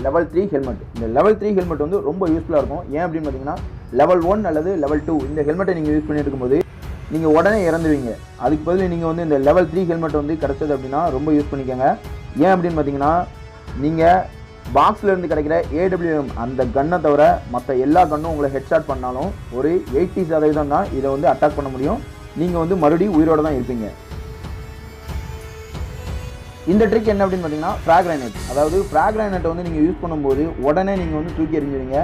Level 3 helmet. இந்த level 3 helmet வந்து ரொம்ப யூஸ்ஃபுல்லாக இருக்கும். ஏன் அப்படின்னு பார்த்தீங்கன்னா லெவல் 1 அல்லது லெவல் 2 இந்த ஹெல்மெட்டை நீங்கள் யூஸ் பண்ணிட்டு இருக்கும்போது நீங்கள் உடனே இறந்துவீங்க. அதுக்கு பதில் நீங்கள் வந்து இந்த லெவல் 3 ஹெல்மெட் வந்து கிடச்சது அப்படின்னா ரொம்ப யூஸ் பண்ணிக்கோங்க. ஏன் அப்படின்னு பார்த்தீங்கன்னா நீங்கள் பாக்ஸ்லேருந்து கிடைக்கிற AWM அந்த கன்னை தவிர மற்ற எல்லா கன்னும் உங்களை ஹெட்ஷாட் பண்ணாலும் ஒரு 80% தான் இதை வந்து அட்டாக் பண்ண முடியும். நீங்கள் வந்து மறுபடியும் உயிரோடு தான் இருப்பீங்க. இந்த ட்ரிக் என்ன அப்படின்னு பார்த்தீங்கன்னா ஃப்ராக் கிரைனேட். அதாவது ஃப்ராக் கிரைனேட்டை வந்து நீங்கள் யூஸ் பண்ணும்போது உடனே நீங்கள் வந்து தூக்கி எறிஞ்சிடுங்க.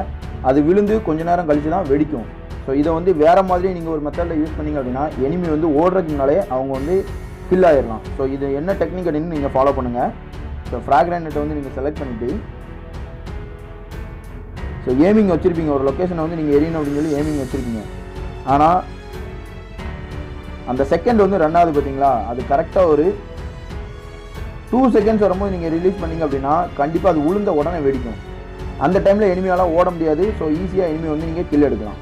அது விழுந்து கொஞ்ச நேரம் கழிச்சு தான் வெடிக்கும். ஸோ இதை வந்து வேறு மாதிரி நீங்கள் ஒரு மெத்தடில் யூஸ் பண்ணிங்க அப்படின்னா எனிமி வந்து ஓடுறதுனாலே அவங்க வந்து கில் ஆகிடலாம். ஸோ இது என்ன டெக்னிக் அப்படின்னு நீங்கள் ஃபாலோ பண்ணுங்கள். ஸோ ஃப்ராக் கிரைனேட்டை வந்து நீங்கள் செலக்ட் பண்ணிவிட்டு ஸோ ஏமிங் வச்சுருப்பீங்க. ஒரு லொக்கேஷனை வந்து நீங்கள் எரியணும் அப்படின்னு சொல்லி ஏமிங் வச்சுருப்பீங்க. ஆனால் அந்த செகண்ட் வந்து ரெண்டாவது பார்த்தீங்களா, அது கரெக்டாக ஒரு 2 செகண்ட்ஸ் வரும்போது நீங்கள் ரிலீஸ் பண்ணிங்க அப்படின்னா கண்டிப்பாக அது உளுந்த உடனே வெடிக்கும். அந்த டைமில் எனிமியால் ஓட முடியாது. ஸோ ஈஸியாக எனிமி வந்து நீங்கள் கில் எடுக்கலாம்.